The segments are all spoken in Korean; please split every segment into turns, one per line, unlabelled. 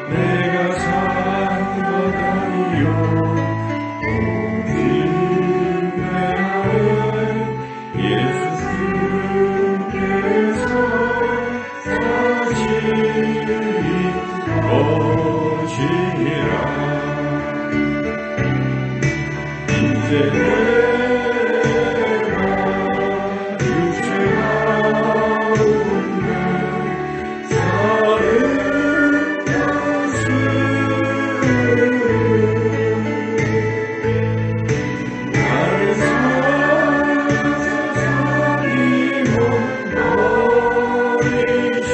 내가 산 것 아니요 오직 내 안에 예수 주께서 사시는 것이라. 이제 내가 육체 가운데 사는 것은 나를 살려서 살리고 버리신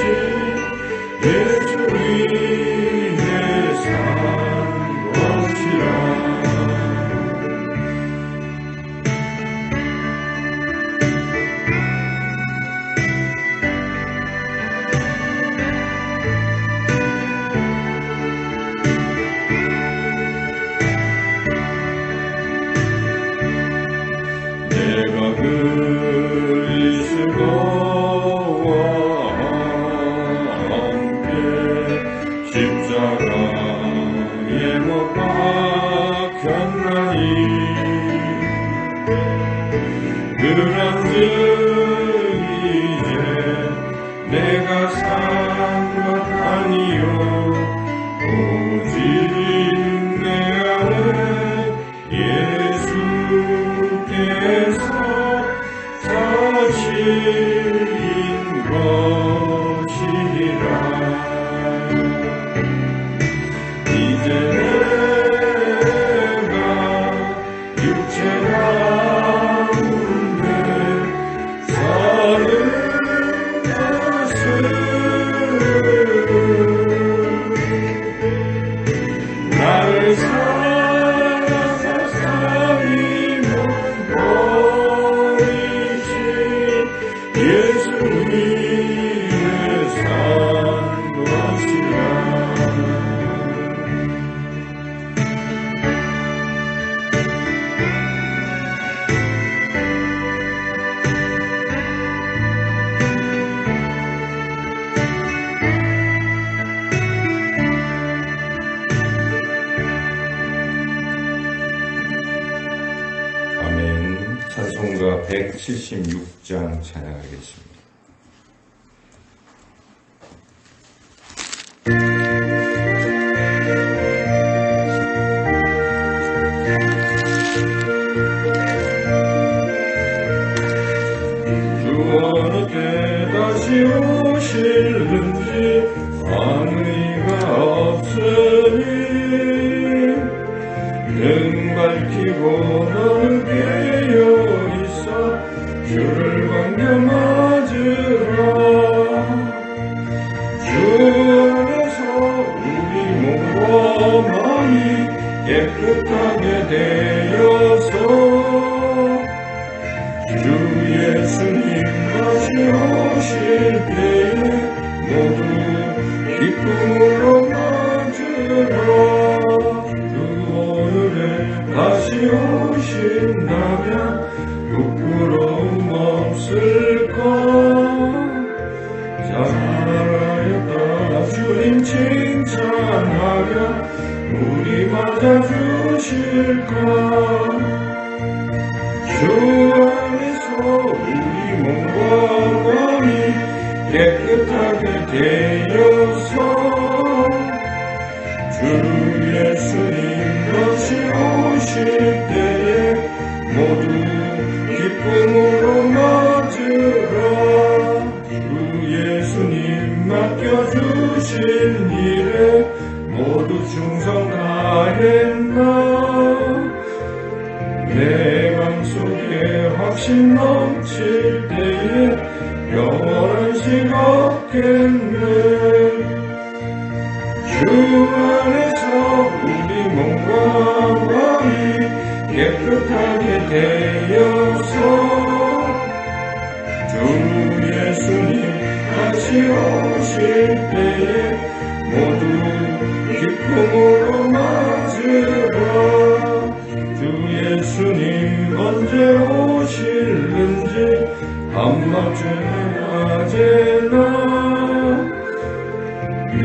예수 위에 산 것이라. 내가 그리스도와 함께 십자가에 못 박혔나니 그런즉 이제 내가 산 것 아니요 오직 내 안에 예수께서 사신 것이라. 이제 내가 육체 가운데 사는 것은 나를 살아서 살리고 버리신 예수 위에 산 것이라. 아멘. 찬송가 176장 찬양하겠습니다. 주 어느 때 다시 오실는지 아무리가 없으니 등 밝히고 너는 깨어있어 주를 반겨 맞으라. 주 안에서 우리 몸과 마음이 깨끗하게 되어서 주 예수님 다시 오실 때에 모두 기쁨으로 맞으라. 다시 오신다면 부끄러움 없을까. 잘하였다 주님 칭찬하며 우리 맞아주실까. 주 안에서 우리 몸과 마음이 깨끗하게 되어서 주 예수님 다시 오실 때에 모두 기쁨으로 맞으라. 주 예수님 맡겨주신 일에 모두 충성 다했나. 내 맘속에 확신 넘칠 때에 영원한 식 없겠네. 주 안에서 우리 몸과 마음이 깨끗하게 되어서 주 예수님 다시 오실 때에 모두 기쁨으로 맞으라. 주 예수님 언제 오실는지 밤낮에 낮에나 늘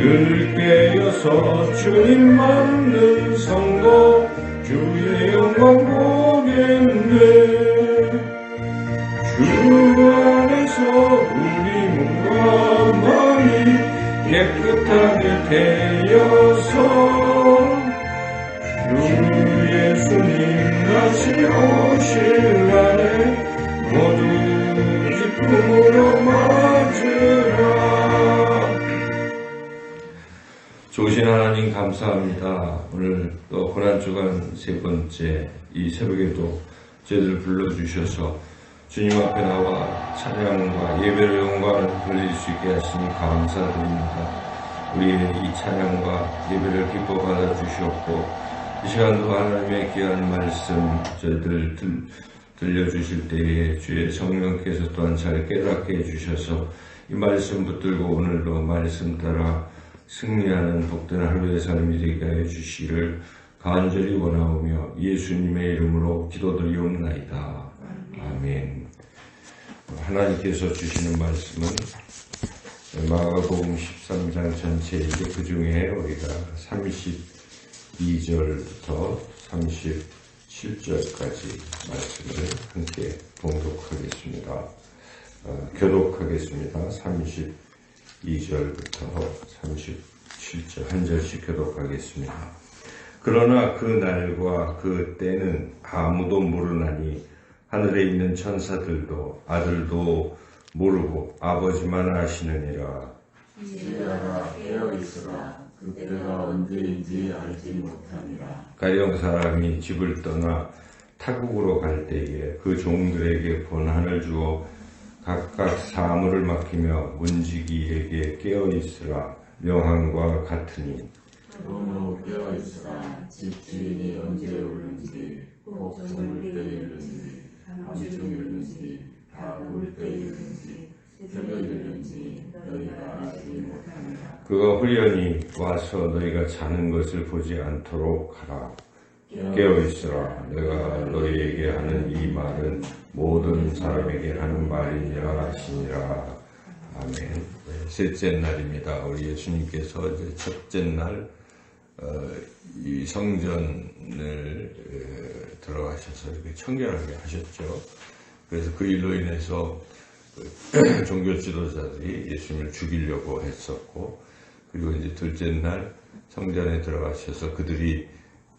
깨어서 주셔서 주님 만든 성도 주의 영광 보겠네. 주 안에서 우리 몸과 마음이 깨끗하게 되어서 주 예수님 다시 오실 날에 모두 기쁨으로 맞으라. 좋으신 하나님 감사합니다. 오늘 또 고난주간 세 번째 이 새벽에도 저희들을 불러주셔서 주님 앞에 나와 찬양과 예배로 영광을 돌릴 수 있게 하시니 감사드립니다. 우리의 이 찬양과 예배를 기뻐 받아주셨고 이 시간도 하나님의 귀한 말씀 저희들 들려주실 때에 주의 성령께서 또한 잘 깨닫게 해주셔서 이 말씀 붙들고 오늘도 말씀 따라 승리하는 복된 하루의 삶이 되게 해주시기를 간절히 원하오며 예수님의 이름으로 기도드리옵나이다. 아멘. 하나님께서 주시는 말씀은 마가복음 13장 전체인데 그 중에 우리가 32절부터 37절까지 말씀을 함께 봉독하겠습니다. 교독하겠습니다. 32절부터 37절 한 절씩 교독하겠습니다. 그러나 그 날과 그 때는 아무도 모르나니 하늘에 있는 천사들도 아들도 모르고 아버지만 아시느니라.
이제가 깨어있으라. 그때가 언제인지 알지 못하니라.
가령 사람이 집을 떠나 타국으로 갈 때에 그 종들에게 권한을 주어 각각 사물을 맡기며 문지기에게 깨어있으라 명함과 같으니
너무 깨어있으라. 집주인이 언제 오는지 꼭 저물 때일는지 밤중일는지 다 올 때일는지 새벽일는지 너희가 알지 못하니라.
그가 후련히 와서 너희가 자는 것을 보지 않도록 하라. 깨어있으라. 내가 너희에게 하는 이 말은 모든 사람에게 하는 말이니라 하시니라. 아멘. 셋째 날입니다. 우리 예수님께서 이제 첫째 날 이 성전을 들어가셔서 이렇게 청결하게 하셨죠. 그래서 그 일로 인해서 종교 지도자들이 예수님을 죽이려고 했었고, 그리고 이제 둘째 날 성전에 들어가셔서 그들이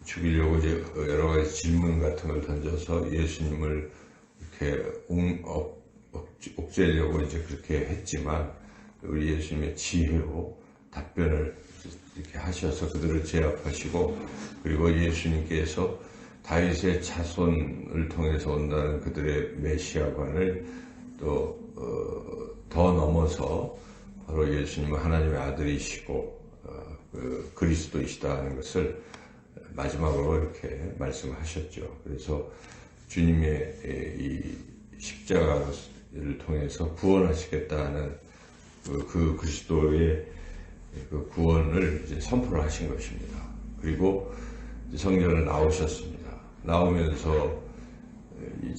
죽이려고 이제 여러 가지 질문 같은 걸 던져서 예수님을 이렇게 옥죄려고 이제 그렇게 했지만 우리 예수님의 지혜로 답변을 이렇게 하셔서 그들을 제압하시고, 그리고 예수님께서 다윗의 자손을 통해서 온다는 그들의 메시아관을 또 더 넘어서 바로 예수님은 하나님의 아들이시고 그리스도이시다 하는 것을 마지막으로 이렇게 말씀하셨죠. 그래서 주님의 이 십자가를 통해서 구원하시겠다는 그 그리스도의 그 구원을 이제 선포를 하신 것입니다. 그리고 성전을 나오셨습니다. 나오면서 이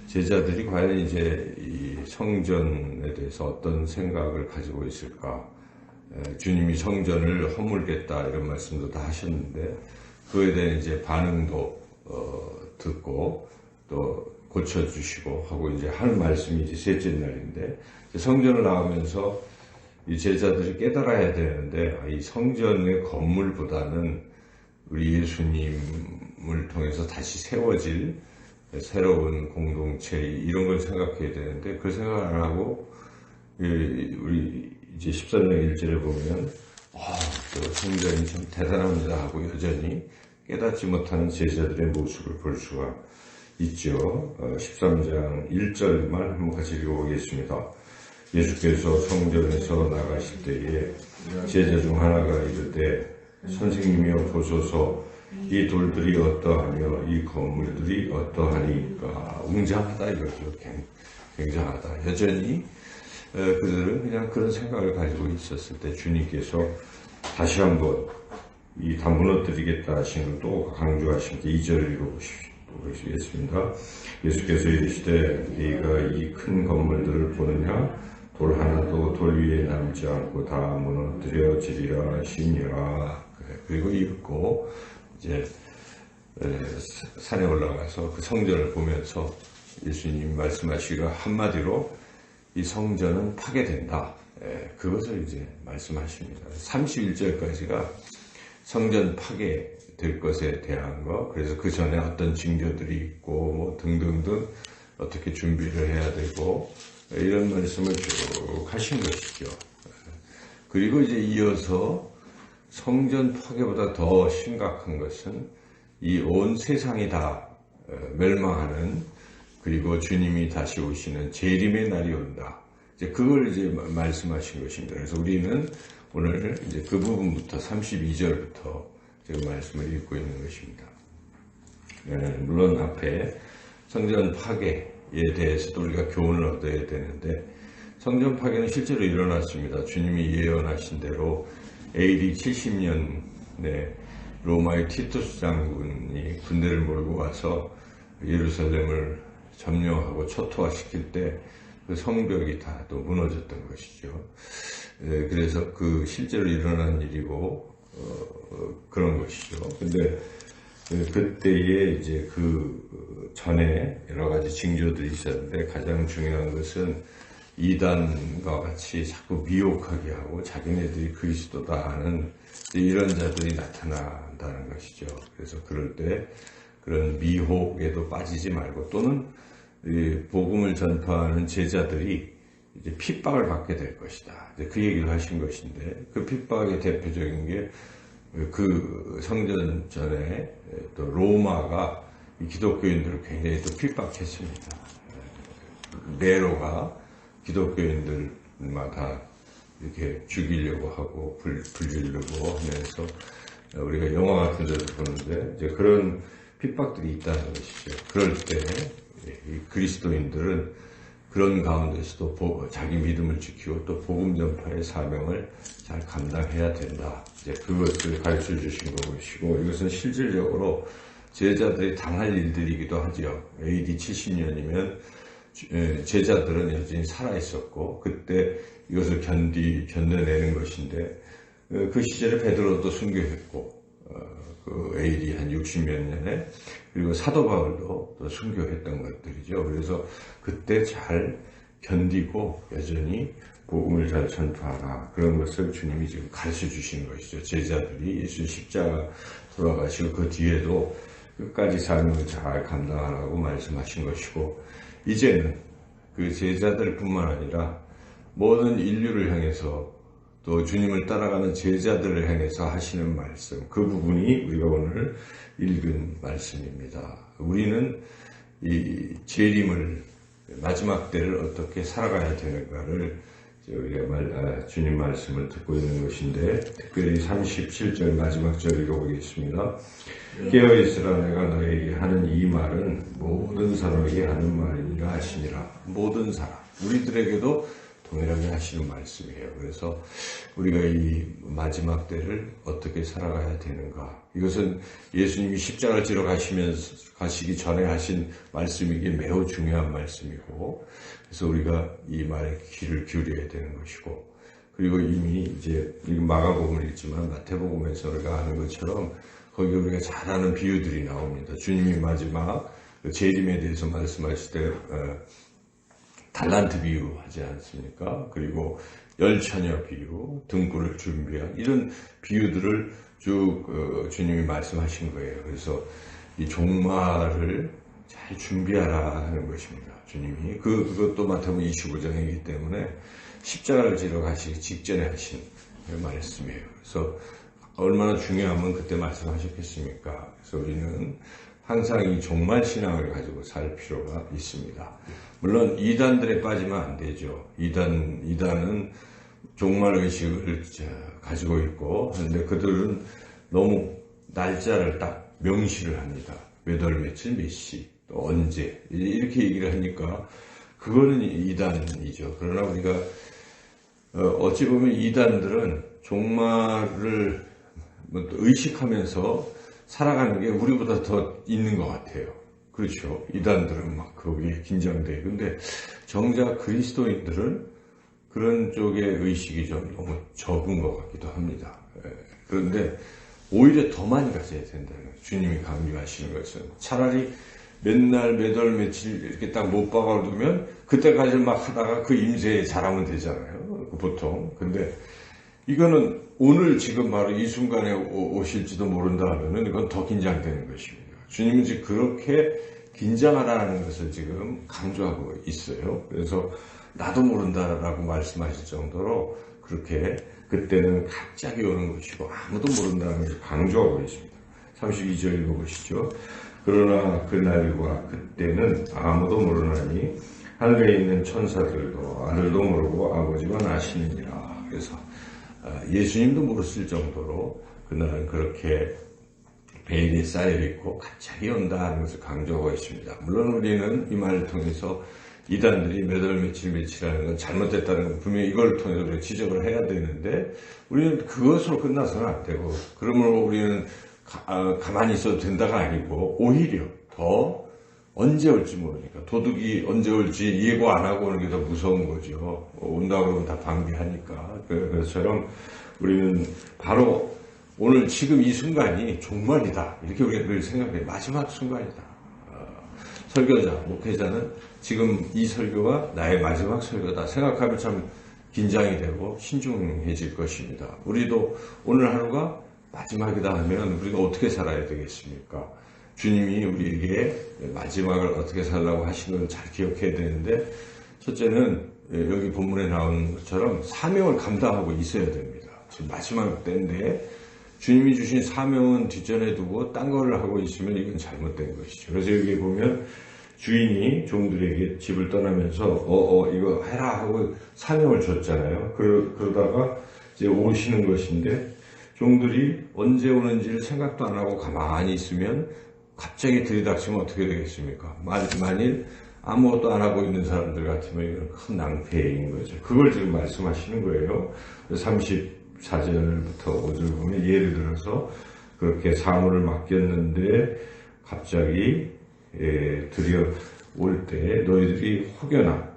제자들이 과연 이제 이 성전에 대해서 어떤 생각을 가지고 있을까? 주님이 성전을 허물겠다 이런 말씀도 다 하셨는데 그에 대한 이제 반응도 듣고 또 고쳐주시고 하고 이제 하는 말씀이 이제 셋째 날인데, 성전을 나오면서 이 제자들이 깨달아야 되는데 이 성전의 건물보다는 우리 예수님을 통해서 다시 세워질 새로운 공동체 이런 걸 생각해야 되는데 그 생각을 안 하고 우리 이제 13장 1절에 보면 또 성전이 참 대단합니다 하고 여전히 깨닫지 못하는 제자들의 모습을 볼 수가 있죠. 13장 1절만 한번 같이 읽어보겠습니다. 예수께서 성전에서 나가실 때에 제자 중 하나가 이르되 선생님이여 보소서 이 돌들이 어떠하며 이 건물들이 어떠하니까. 웅장하다 이거죠. 굉장하다. 여전히 그들은 그냥 그런 생각을 가지고 있었을 때 주님께서 다시 한번 이 다 무너뜨리겠다 하신 걸 또 강조하신 게 2절을 읽어보시겠습니다. 예수께서 이르시되 네가 이 큰 건물들을 보느냐 돌 하나도 돌 위에 남지 않고 다 무너뜨려지리라 하시니라. 그리고 읽고 이제 산에 올라가서 그 성전을 보면서 예수님 말씀하시기가 한마디로 이 성전은 파괴된다. 그것을 이제 말씀하십니다. 31절까지가 성전 파괴될 것에 대한 거, 그래서 그 전에 어떤 징조들이 있고 뭐 등등등 어떻게 준비를 해야 되고 이런 말씀을 쭉 하신 것이죠. 그리고 이제 이어서 성전 파괴보다 더 심각한 것은 이 온 세상이 다 멸망하는, 그리고 주님이 다시 오시는 재림의 날이 온다. 이제 그걸 이제 말씀하신 것입니다. 그래서 우리는 오늘 이제 그 부분부터 32절부터 지금 말씀을 읽고 있는 것입니다. 물론 앞에 성전 파괴에 대해서도 우리가 교훈을 얻어야 되는데, 성전 파괴는 실제로 일어났습니다. 주님이 예언하신 대로 AD 70년에 로마의 티투스 장군이 군대를 몰고 와서 예루살렘을 점령하고 초토화시킬 때 그 성벽이 다 또 무너졌던 것이죠. 그래서 그 실제로 일어난 일이고 그런 것이죠. 근데 그때에 이제 그 전에 여러 가지 징조들이 있었는데, 가장 중요한 것은 이단과 같이 자꾸 미혹하게 하고 자기네들이 그리스도다 하는 이런 자들이 나타난다는 것이죠. 그래서 그럴 때 그런 미혹에도 빠지지 말고, 또는 이 복음을 전파하는 제자들이 이제 핍박을 받게 될 것이다. 이제 그 얘기를 하신 것인데, 그 핍박의 대표적인 게 그 성전 전에 또 로마가 이 기독교인들을 굉장히 또 핍박했습니다. 네로가 기독교인들마다 이렇게 죽이려고 하고 불지르고 하면서 우리가 영화 같은 데도 보는데 이제 그런 핍박들이 있다는 것이죠. 그럴 때 이 그리스도인들은 그런 가운데서도 자기 믿음을 지키고 또 복음 전파의 사명을 잘 감당해야 된다. 이제 그것을 가르쳐 주신 것이고, 이것은 실질적으로 제자들이 당할 일들이기도 하죠. AD 70년이면 제자들은 여전히 살아있었고, 그때 이것을 견뎌내는 것인데, 그 시절에 베드로도 순교했고, 그 AD 한 60몇 년에, 그리고 사도 바울도 또 순교했던 것들이죠. 그래서 그때 잘 견디고 여전히 복음을 잘 전파하라. 그런 것을 주님이 지금 가르쳐 주시는 것이죠. 제자들이 예수 십자가 돌아가시고 그 뒤에도 끝까지 사명을 잘 감당하라고 말씀하신 것이고, 이제는 그 제자들뿐만 아니라 모든 인류를 향해서 또 주님을 따라가는 제자들을 향해서 하시는 말씀, 그 부분이 우리가 오늘 읽은 말씀입니다. 우리는 이 재림을, 마지막 때를 어떻게 살아가야 되는가를 우리가 주님 말씀을 듣고 있는 것인데, 특별히 37절 마지막 절 읽어보겠습니다. 깨어있으라, 내가 너에게 하는 이 말은 모든 사람에게 하는 말이니라 하시니라. 모든 사람, 우리들에게도 동일하게 하시는 말씀이에요. 그래서 우리가 이 마지막 때를 어떻게 살아가야 되는가, 이것은 예수님이 십자가를 지러 가시기 전에 하신 말씀이기에 매우 중요한 말씀이고, 그래서 우리가 이 말에 귀를 기울여야 되는 것이고, 그리고 이미 이제 마가복음을 읽지만 마태복음에서 우리가 아는 것처럼 거기 우리가 잘 아는 비유들이 나옵니다. 주님이 마지막 재림에 대해서 말씀하실 때 달란트 비유 하지 않습니까? 그리고 열처녀 비유, 등불을 준비한 이런 비유들을 쭉 주님이 말씀하신 거예요. 그래서 이 종말을 잘 준비하라 하는 것입니다. 주님이 그것도 마태복음 25장이기 때문에 십자가를 지러 가시기 직전에 하신 말씀이에요. 그래서 얼마나 중요하면 그때 말씀하셨겠습니까? 그래서 우리는 항상 이 종말 신앙을 가지고 살 필요가 있습니다. 물론 이단들에 빠지면 안 되죠. 이단은 종말 의식을 가지고 있고, 그런데 그들은 너무 날짜를 딱 명시를 합니다. 몇 월 며칠 몇 시, 또 언제, 이렇게 얘기를 하니까 그거는 이단이죠. 그러나 우리가 어찌 보면 이단들은 종말을 의식하면서 살아가는 게 우리보다 더 있는 것 같아요. 그렇죠. 이단들은 막 거기에 긴장돼. 근데 정작 그리스도인들은 그런 쪽의 의식이 좀 너무 적은 것 같기도 합니다. 그런데 오히려 더 많이 가져야 된다는 거예요. 주님이 강조하시는 것은 차라리 맨날 매달 며칠 이렇게 딱 못 박아두면 그때까지 막 하다가 그 임재에 잘하면 되잖아요. 보통. 근데 이거는 오늘 지금 바로 이 순간에 오실지도 모른다 하면은 이건 더 긴장되는 것입니다. 주님은 지금 그렇게 긴장하라는 것을 지금 강조하고 있어요. 그래서 나도 모른다라고 말씀하실 정도로 그렇게 그때는 갑자기 오는 것이고 아무도 모른다는 것을 강조하고 있습니다. 32절 읽어보시죠. 그러나 그날과 그때는 아무도 모르나니 하늘에 있는 천사들도 아들도 모르고 아버지만 아시느니라. 그래서 예수님도 모르실 정도로 그날은 그렇게 베일이 쌓여있고 갑자기 온다 하는 것을 강조하고 있습니다. 물론 우리는 이 말을 통해서 이단들이 몇 월 며칠 하는 건 잘못됐다는 건 분명히 이걸 통해서 우리가 지적을 해야 되는데 우리는 그것으로 끝나서는 안 되고 그러므로 우리는 가만히 있어도 된다가 아니고 오히려 더 언제 올지 모르니까 도둑이 언제 올지 예고 안 하고 오는 게 더 무서운 거죠. 온다고 그러면 다 방비하니까. 그것처럼 우리는 바로 오늘 지금 이 순간이 종말이다. 이렇게 우리가 늘 생각해요. 마지막 순간이다. 설교자, 목회자는 지금 이 설교가 나의 마지막 설교다 생각하면 참 긴장이 되고 신중해질 것입니다. 우리도 오늘 하루가 마지막이다 하면 우리가 어떻게 살아야 되겠습니까? 주님이 우리에게 마지막을 어떻게 살라고 하신 걸 잘 기억해야 되는데 첫째는 여기 본문에 나오는 것처럼 사명을 감당하고 있어야 됩니다. 지금 마지막 때인데 주님이 주신 사명은 뒷전에 두고 딴 거를 하고 있으면 이건 잘못된 것이죠. 그래서 여기 보면 주인이 종들에게 집을 떠나면서 이거 해라 하고 사명을 줬잖아요. 그러다가 이제 오시는 것인데 종들이 언제 오는지를 생각도 안 하고 가만히 있으면 갑자기 들이닥치면 어떻게 되겠습니까? 만일 아무것도 안 하고 있는 사람들 같으면 이건 큰 낭패인 거죠. 그걸 지금 말씀하시는 거예요. 34절부터 5절 보면 예를 들어서 그렇게 사물을 맡겼는데 갑자기 들여올 때 너희들이 혹여나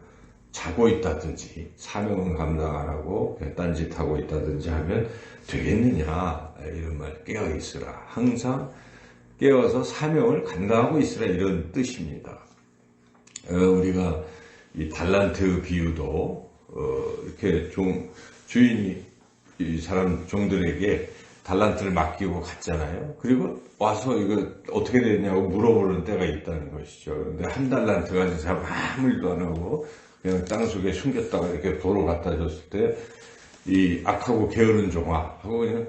자고 있다든지 사명은 감당 안 하고 그냥 딴짓하고 있다든지 하면 되겠느냐 이런 말 깨어있으라. 항상 깨어서 사명을 감당하고 있으라 이런 뜻입니다. 우리가 이 달란트 비유도 이렇게 주인이 이 사람 종들에게 달란트를 맡기고 갔잖아요. 그리고 와서 이거 어떻게 됐냐고 물어보는 때가 있다는 것이죠. 근데 한 달란트 가진 사람 아무 일도 안 하고 그냥 땅속에 숨겼다가 이렇게 도로 갖다 줬을 때 이 악하고 게으른 종아하고 그냥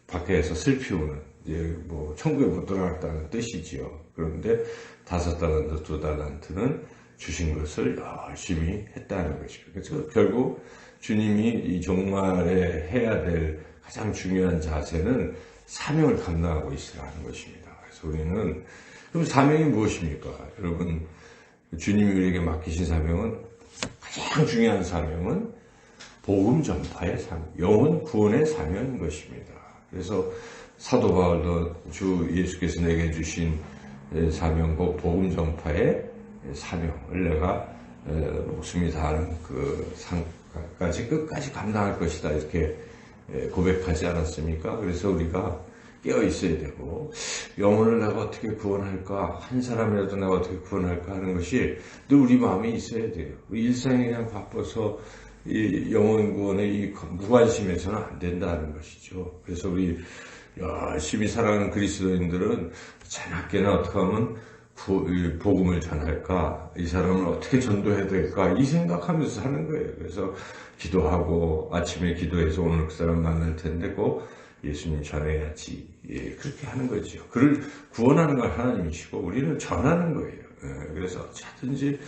밖에서 슬피우는 이제 뭐 천국에 못 들어갔다는 뜻이지요. 그런데 5달란트, 2달란트는 주신 것을 열심히 했다는 것이죠. 그래서 결국 주님이 이 종말에 해야 될 가장 중요한 자세는 사명을 감당하고 있으라는 것입니다. 그래서 우리는 그럼 사명이 무엇입니까? 여러분 주님이 우리에게 맡기신 사명은 가장 중요한 사명은 복음 전파의 사명, 영혼 구원의 사명인 것입니다. 그래서 사도 바울도 주 예수께서 내게 주신 사명고 복음 전파의 사명을 내가 목숨이 다하는 그 상까지 끝까지 감당할 것이다 이렇게 고백하지 않았습니까? 그래서 우리가 깨어 있어야 되고 영혼을 내가 어떻게 구원할까, 한 사람이라도 내가 어떻게 구원할까 하는 것이 늘 우리 마음에 있어야 돼요. 일상에 그냥 바빠서 이 영혼 구원에 이 무관심해서는 안 된다는 것이죠. 그래서 우리 열심히 살아가는 그리스도인들은 자나깨나 어떻게 하면 복음을 전할까, 이 사람을 어떻게 전도해야 될까 이 생각하면서 사는 거예요. 그래서 기도하고 아침에 기도해서 오늘 그 사람 만날 텐데 꼭 예수님 전해야지, 그렇게 하는 거죠. 그를 구원하는 건 하나님이시고 우리는 전하는 거예요. 그래서 어쨌든지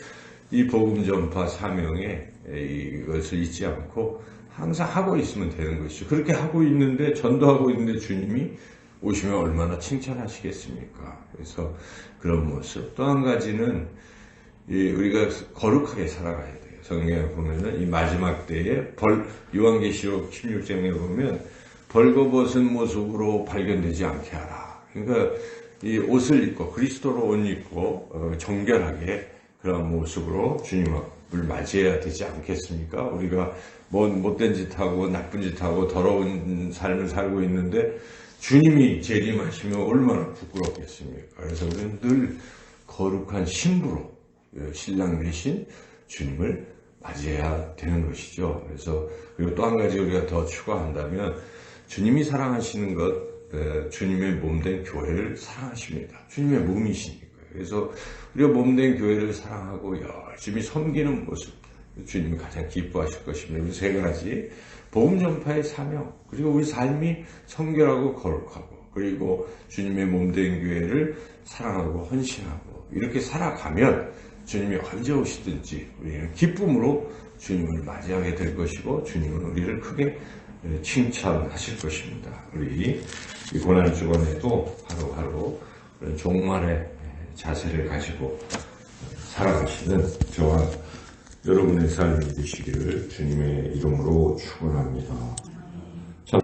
이 복음 전파 사명에 이것을 잊지 않고 항상 하고 있으면 되는 것이죠. 그렇게 하고 있는데, 전도하고 있는데 주님이 오시면 얼마나 칭찬하시겠습니까? 그래서 그런 모습. 또 한 가지는 우리가 거룩하게 살아가야 돼요. 성경에 보면은 이 마지막 때에 요한계시록 16장에 보면 벌거벗은 모습으로 발견되지 않게 하라. 그러니까 이 옷을 입고 그리스도로 옷 입고 정결하게 그런 모습으로 주님을 맞이해야 되지 않겠습니까? 우리가 못된 짓 하고 나쁜 짓 하고 더러운 삶을 살고 있는데 주님이 재림하시면 얼마나 부끄럽겠습니까? 그래서 우리는 늘 거룩한 신부로 신랑 되신 주님을 맞이해야 되는 것이죠. 그래서 그리고 또 한 가지 우리가 더 추가한다면 주님이 사랑하시는 것, 주님의 몸된 교회를 사랑하십니다. 주님의 몸이시니까요. 그래서 우리가 몸된 교회를 사랑하고 열심히 섬기는 모습, 주님이 가장 기뻐하실 것입니다. 우리 세 가지, 복음 전파의 사명, 그리고 우리 삶이 성결하고 거룩하고, 그리고 주님의 몸된 교회를 사랑하고 헌신하고 이렇게 살아가면 주님이 언제 오시든지 우리는 기쁨으로 주님을 맞이하게 될 것이고 주님은 우리를 크게 칭찬하실 것입니다. 우리 이 고난 주간에도 하루하루 그런 종말의 자세를 가지고 살아가시는 저와 여러분의 삶이 되시기를 주님의 이름으로 축원합니다.